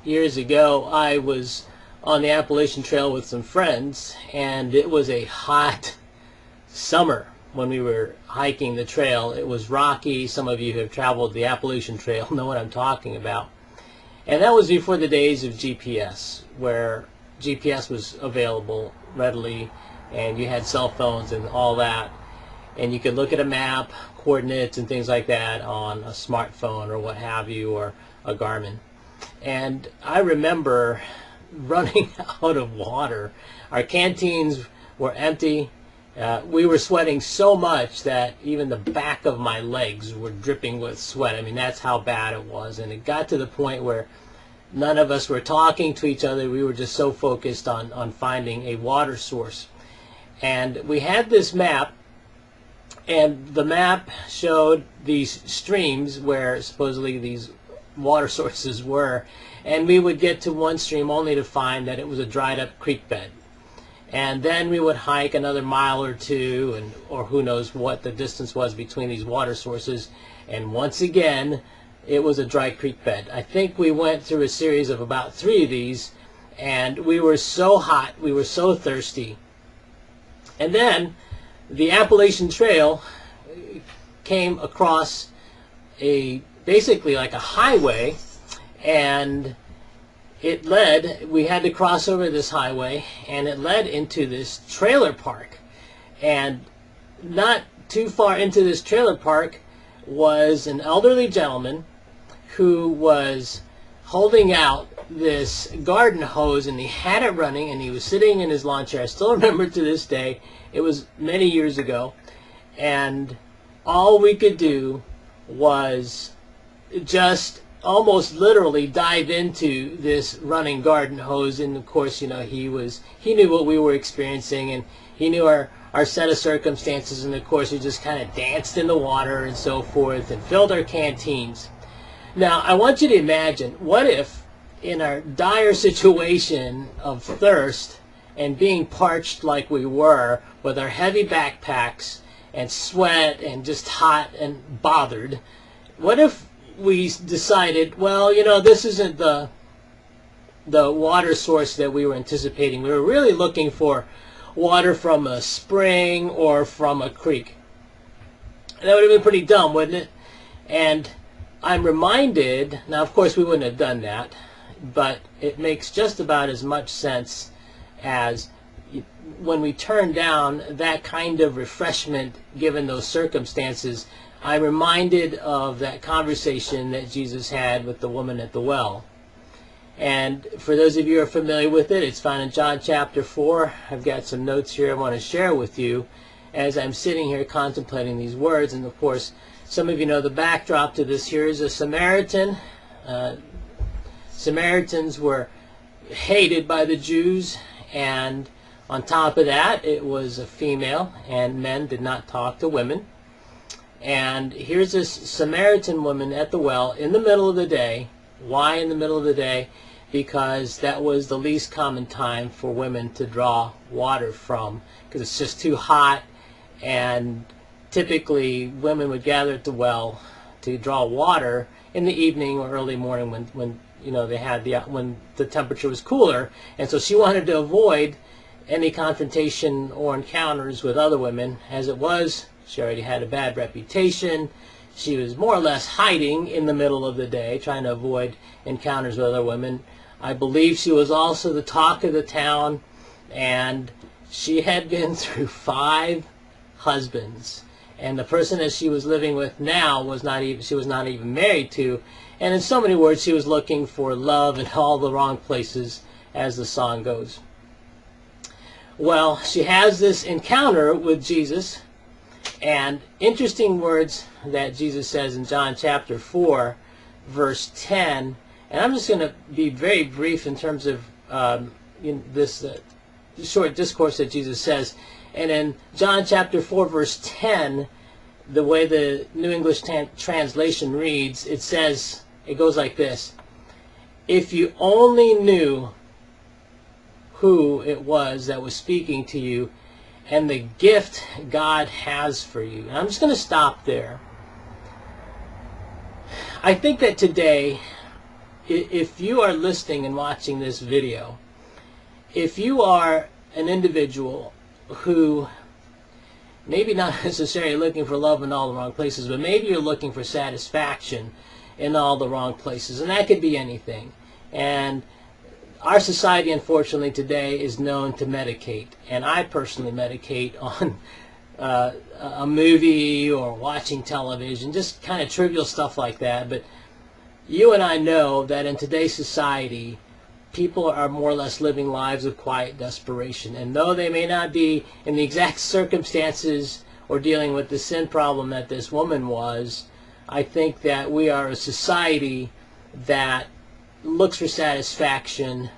years ago, I was on the Appalachian Trail with some friends, and it was a hot summer when we were hiking the trail. It was rocky. Some of you who have traveled the Appalachian Trail know what I'm talking about. And that was before the days of GPS, where GPS was available readily, and you had cell phones and all that. And you could look at a map, coordinates and things like that on a smartphone or what have you, or a Garmin. And I remember running out of water. Our canteens were empty. We were sweating so much that even the back of my legs were dripping with sweat. I mean, that's how bad it was. And it got to the point where none of us were talking to each other. We were just so focused on finding a water source. And we had this map, and the map showed these streams where supposedly these water sources were. And we would get to one stream only to find that it was a dried up creek bed. And then we would hike another mile or two, or who knows what the distance was between these water sources. And once again, it was a dry creek bed. I think we went through a series of about 3 of these, and we were so hot, we were so thirsty. And then the Appalachian Trail came across basically like a highway, and it led, we had to cross over this highway, and it led into this trailer park. And not too far into this trailer park was an elderly gentleman who was holding out this garden hose, and he had it running, and he was sitting in his lawn chair. I still remember to this day. It was many years ago, and all we could do was just almost literally dive into this running garden hose. And of course, you know, he knew what we were experiencing, and he knew our set of circumstances, and of course we just kind of danced in the water and so forth and filled our canteens. Now I want you to imagine, what if in our dire situation of thirst and being parched like we were, with our heavy backpacks and sweat and just hot and bothered, what if we decided, well, you know, this isn't the water source that we were anticipating. We were really looking for water from a spring or from a creek. That would have been pretty dumb, wouldn't it? And I'm reminded, now of course we wouldn't have done that, but it makes just about as much sense as when we turn down that kind of refreshment given those circumstances. I'm reminded of that conversation that Jesus had with the woman at the well. And for those of you who are familiar with it, it's found in John chapter 4. I've got some notes here I want to share with you as I'm sitting here contemplating these words. And of course, some of you know the backdrop to this. Here is a Samaritan. Samaritans were hated by the Jews, and on top of that, it was a female, and men did not talk to women. And here's this Samaritan woman at the well in the middle of the day. Why in the middle of the day? Because that was the least common time for women to draw water from, because it's just too hot, and typically women would gather at the well to draw water in the evening or early morning when you know when the temperature was cooler. And so she wanted to avoid any confrontation or encounters with other women. As it was, she already had a bad reputation. She was more or less hiding in the middle of the day, trying to avoid encounters with other women. I believe she was also the talk of the town, and she had been through 5 husbands. And the person that she was living with now was not even married to. And in so many words, she was looking for love in all the wrong places, as the song goes. Well, she has this encounter with Jesus, and interesting words that Jesus says in John chapter 4, verse 10. And I'm just going to be very brief in terms of this short discourse that Jesus says. And in John chapter 4, verse 10, the way the New English Translation reads, it goes like this: if you only knew who it was that was speaking to you and the gift God has for you. And I'm just going to stop there. I think that today, if you are listening and watching this video, if you are an individual who maybe not necessarily looking for love in all the wrong places, but maybe you're looking for satisfaction in all the wrong places, and that could be anything. And our society, unfortunately, today is known to medicate, and I personally medicate on a movie or watching television, just kind of trivial stuff like that. But you and I know that in today's society, people are more or less living lives of quiet desperation. And though they may not be in the exact circumstances or dealing with the sin problem that this woman was, I think that we are a society that looks for satisfaction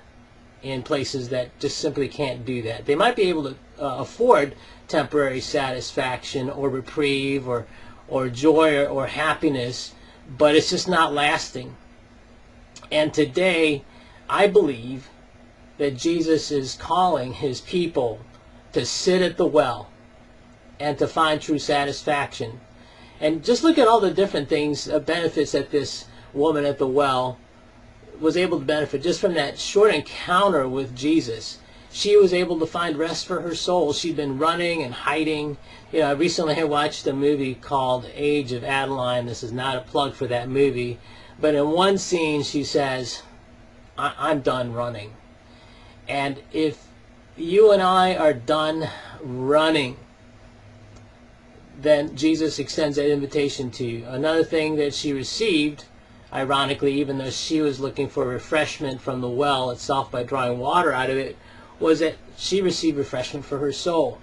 in places that just simply can't do that. They might be able to afford temporary satisfaction or reprieve or joy or happiness, but it's just not lasting. And today, I believe that Jesus is calling his people to sit at the well and to find true satisfaction. And just look at all the different things, benefits that this woman at the well was able to benefit just from that short encounter with Jesus. She was able to find rest for her soul. She'd been running and hiding. You know, I recently watched a movie called Age of Adeline. This is not a plug for that movie. But in one scene she says, I'm done running. And if you and I are done running, then Jesus extends that invitation to you. Another thing that she received, ironically, even though she was looking for refreshment from the well itself by drawing water out of it, was that she received refreshment for her soul.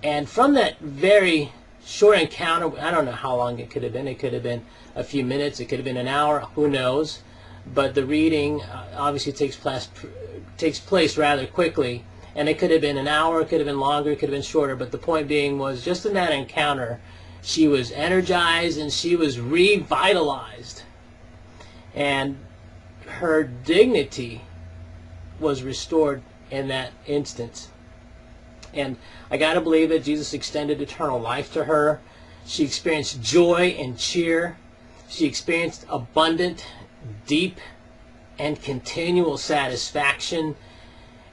And from that very short encounter, I don't know how long it could have been. It could have been a few minutes. It could have been an hour. Who knows? But the reading obviously takes place rather quickly. And it could have been an hour. It could have been longer. It could have been shorter. But the point being was, just in that encounter, she was energized and she was revitalized. And her dignity was restored in that instance. And I got to believe that Jesus extended eternal life to her. She experienced joy and cheer. She experienced abundant, deep, and continual satisfaction.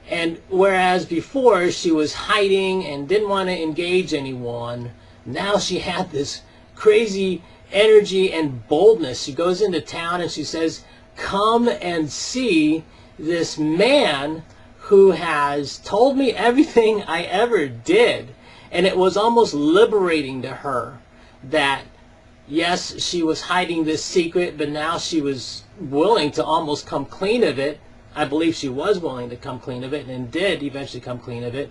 And whereas before she was hiding and didn't want to engage anyone, now she had this crazy energy and boldness. She goes into town and she says, "Come and see this man who has told me everything I ever did." And it was almost liberating to her that, yes, she was hiding this secret, but now she was willing to almost come clean of it. I believe she was willing to come clean of it and did eventually come clean of it.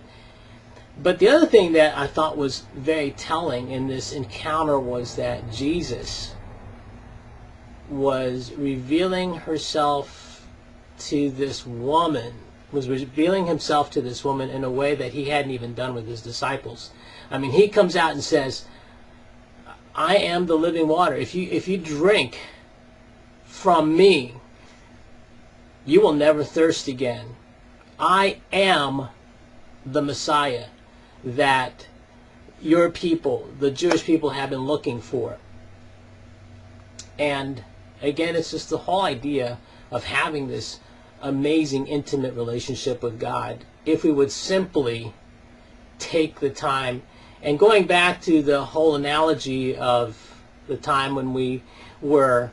But the other thing that I thought was very telling in this encounter was that Jesus was revealing herself to this woman, was revealing himself to this woman in a way that he hadn't even done with his disciples. I mean, he comes out and says, "I am the living water. If you drink from me, you will never thirst again. I am the Messiah that your people, the Jewish people, have been looking for." And again, it's just the whole idea of having this amazing, intimate relationship with God, if we would simply take the time. And going back to the whole analogy of the time when we were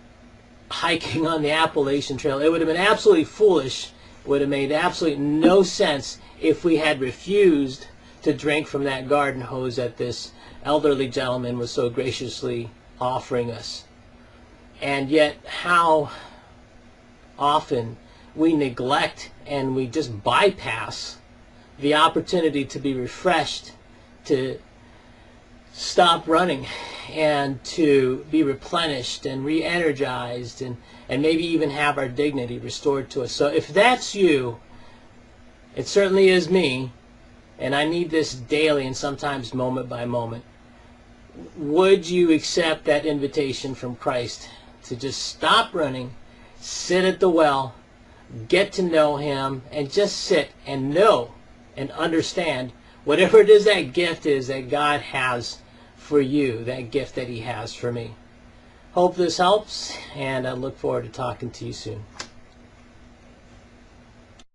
hiking on the Appalachian Trail, it would have been absolutely foolish, would have made absolutely no sense if we had refused to drink from that garden hose that this elderly gentleman was so graciously offering us. And yet, how often we neglect and we just bypass the opportunity to be refreshed, to stop running, and to be replenished and re-energized, and maybe even have our dignity restored to us. So if that's you, it certainly is me, and I need this daily and sometimes moment by moment. Would you accept that invitation from Christ to just stop running, sit at the well, get to know him, and just sit and know and understand whatever it is that gift is that God has for you, that gift that he has for me? Hope this helps, and I look forward to talking to you soon.